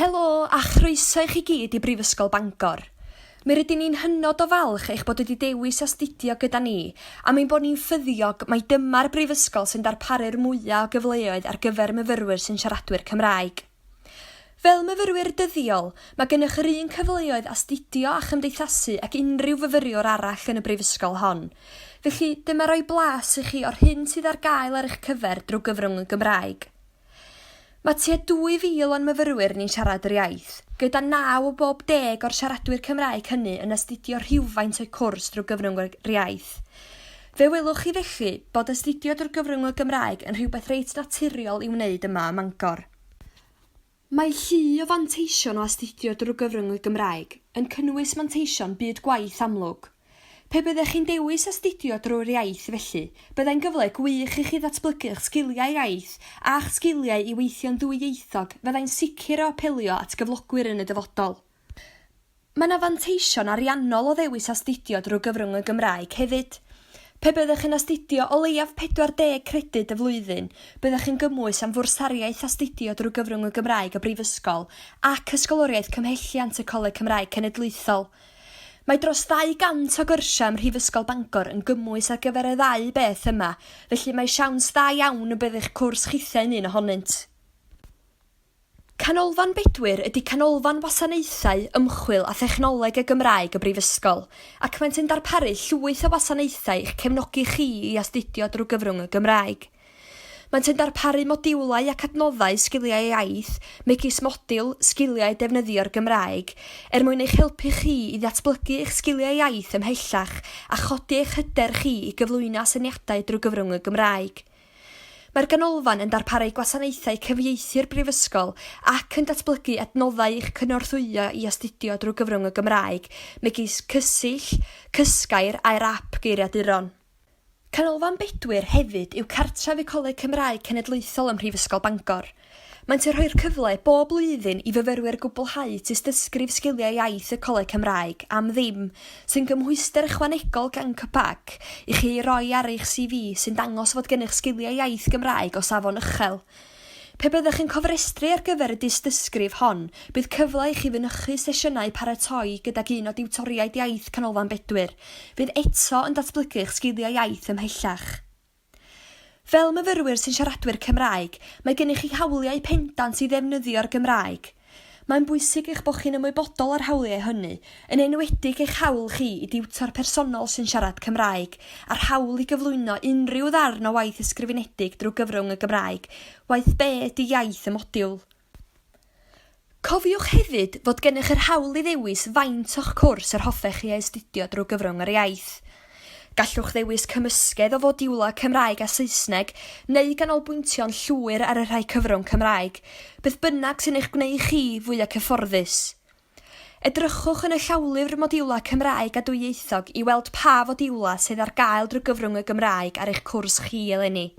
Helo a chroeso i chi gyd i Brifysgol Bangor. Mi rydyn ni'n hynod o falch eich bod wedi dewis astudio gyda ni, a mae'n bod ni'n ffyddiog mai dyma'r brifysgol sy'n darparu'r mwyaf o gyfleoedd ar gyfer myfyrwyr sy'n siaradwyr Cymraeg. Fel myfyrwyr dyddiol, mae gennych yr un cyfleoedd astudio a chymdeithasu ac unrhyw fyfyriwr arall yn y brifysgol hon. Felly, dyma roi blas i chi o'r hyn sydd ar gael ar eich cyfer drwy gyfrwng y Gymraeg. Mae tua 2,000 o'n myfyrwyr ni'n siarad yr iaith, gyda 9 o bob 10 o'r siaradwyr Cymraeg hynny yn astudio rhywfaint o'i cwrs drwy gyfrwng yr iaith. Fe welwch chi felly bod astudio drwy gyfrwng y Gymraeg yn rhywbeth reit naturiol i'w wneud yma ym Mangor. Mae llu o fanteision o astudio drwy gyfrwng y Gymraeg yn cynnwys manteision byd gwaith amlwg. Pe byddech chi'n dewis astudio drwy'r iaith felly, byddai'n gyfle gwych i chi ddatblygu eich sgiliau iaith a'ch sgiliau i weithio'n ddwyieithog fyddai'n sicr o apelio at gyflogwyr yn y dyfodol. Mae yna fanteision ariannol o ddewis astudio drwy gyfrwng y Gymraeg hefyd. Pe byddech chi'n astudio o leiaf 40 credyd y flwyddyn, byddech chi'n gymwys am fwrsariaeth astudio drwy gyfrwng y Gymraeg y Brifysgol ac ysgoloriaeth cymhelliant y Coleg Cymraeg Cenedlaethol. Mae dros 200 o gyrsiau ym Mhrifysgol Bangor yn gymwys ar gyfer y ddau beth yma, felly mae siawns da iawn y bydd'ch cwrs chitha'n un ohonynt. Canolfan Bedwyr ydy canolfan wasanaethau, ymchwil a thechnoleg y Gymraeg y Brifysgol, ac maent yn darparu llwyth o wasanaethau i'ch cefnogi chi i astudio drwy gyfrwng y Gymraeg. Maent yn darparu modiwlau ac adnoddau sgiliau iaith, megis modiwl sgiliau defnyddio'r Gymraeg, mwyn eich helpu chi i ddatblygu eich sgiliau iaith ymhellach a chodi eich hyder chi i gyflwyno syniadau drwy gyfrwng y Gymraeg. Mae'r ganolfan yn darparu gwasanaethau cyfieithu'r brifysgol ac yn datblygu adnoddau eich cynorthwyo i astudio drwy gyfrwng y Gymraeg, megis cysill, cysgair a'r ap geiriaduron. Canolfan Bedwyr hefyd yw cartref y Coleg Cymraeg Cenedlaethol ym Mhrifysgol Bangor. Maent yn rhoi'r cyfle bob blwyddyn i fyfyrwyr gwblhau tystysgrif sgiliau iaith y Coleg Cymraeg am ddim, sy'n gymhwyster ychwanegol gan CPAC i chi roi ar eich CV sy'n dangos fod gennych sgiliau iaith Gymraeg o safon uchel. Pe byddech chi'n cofrestru ar gyfer y dystysgrif hon, bydd cyfle i chi fynychu sesiynau paratoi gydag un o diwtoriaid iaith Canolfan Bedwyr, fydd eto yn datblygu eich sgiliau iaith ymhellach. Fel myfyrwyr sy'n siaradwyr Cymraeg, mae gennych chi hawliau pendant i ddefnyddio'r Gymraeg. Mae'n bwysig eich bod chi'n ymwybodol ar hawliau hynny, yn enwedig eich hawl chi i diwtor personol sy'n siarad Cymraeg, a'r hawl i gyflwyno unrhyw ddarn o waith ysgrifenedig drwy gyfrwng y Gymraeg, waith be ydy iaith y modiwl. Cofiwch hefyd fod gennych yr hawl i ddewis faint o'ch cwrs yr hoffech chi astudio drwy gyfrwng yr iaith. Gallwch ddewis cymysgedd o fodiwlau Cymraeg a Saesneg neu ganolbwyntio'n llwyr ar y rhai cyfrwng Cymraeg, beth bynnag sy'n eich gwneud chi fwyaf cyfforddus. Edrychwch yn y llawlyfr modiwlau Cymraeg a dwyieithog i weld pa fodiwlau sydd ar gael drwy gyfrwng y Gymraeg ar eich cwrs chi eleni.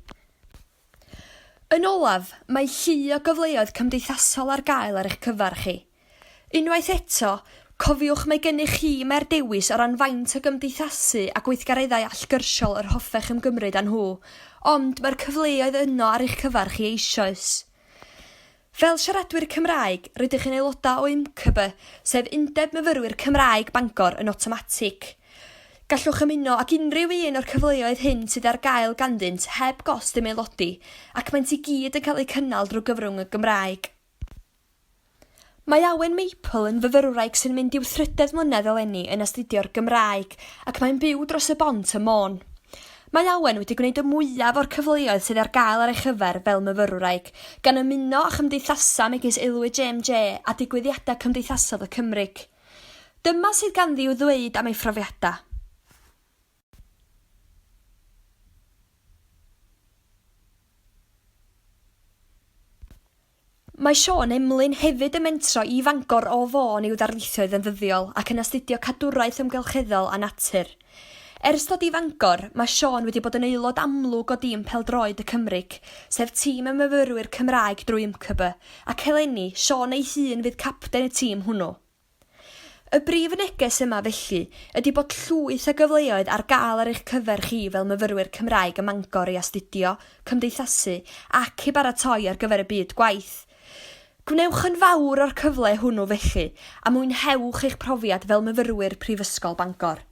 Yn olaf, mae llu o gyfleoedd cymdeithasol ar gael ar eich cyfar chi. Unwaith eto, cofiwch mae gennych chi mae'r dewis o ran faint o gymdeithasu a gweithgareddau allgyrsiol yr hoffech ymgymryd â nhw, ond mae'r cyfleoedd yno ar eich cyfar chi eisoes. Fel siaradwyr Cymraeg, rydych chi'n aelodau o IMCB, sef Undeb Myfyrwyr Cymraeg Bangor yn awtomatig. Gallwch ymuno ac unrhyw un o'r cyfleoedd hyn sydd ar gael ganddynt heb gost ymaelodi, ac maent i gyd yn cael eu cynnal drwy gyfrwng y Gymraeg. Mae Awen Maple yn fyfyrwraig sy'n mynd i'w 30 mlynedd eleni yn astudio'r Gymraeg ac mae'n byw dros y bont y Môn. Mae Awen wedi gwneud y mwyaf o'r cyfleoedd sydd ar gael ar ei chyfer fel myfyrwraig, gan ymuno â chymdeithasa megis Elwy JMJ a digwyddiadau cymdeithasol y Cymryg. Dyma sydd ganddi i'w ddweud am ei phrofiadau. Mae Siôn Emlyn hefyd yn mentro i Fangor o Fôn i'w darlithoedd yn ddyddiol ac yn astudio cadwraeth ymgylcheddol a natur. Ers dod i Fangor, mae Siôn wedi bod yn aelod amlwg o dîm Pêl-droed y Cymryg, sef tîm y myfyrwyr Cymraeg drwy IMCB, ac eleni Siôn ei hun fydd capten y tîm hwnnw. Y brif neges yma felly ydy bod llwyth o gyfleoedd ar gael ar eich cyfer chi fel myfyrwyr Cymraeg ym Mangor i astudio, cymdeithasu ac i baratoi ar gyfer y byd gwaith. Gwnewch yn fawr o'r cyfle hwnnw felly, a mwynhewch eich profiad fel myfyrwyr Prifysgol Bangor.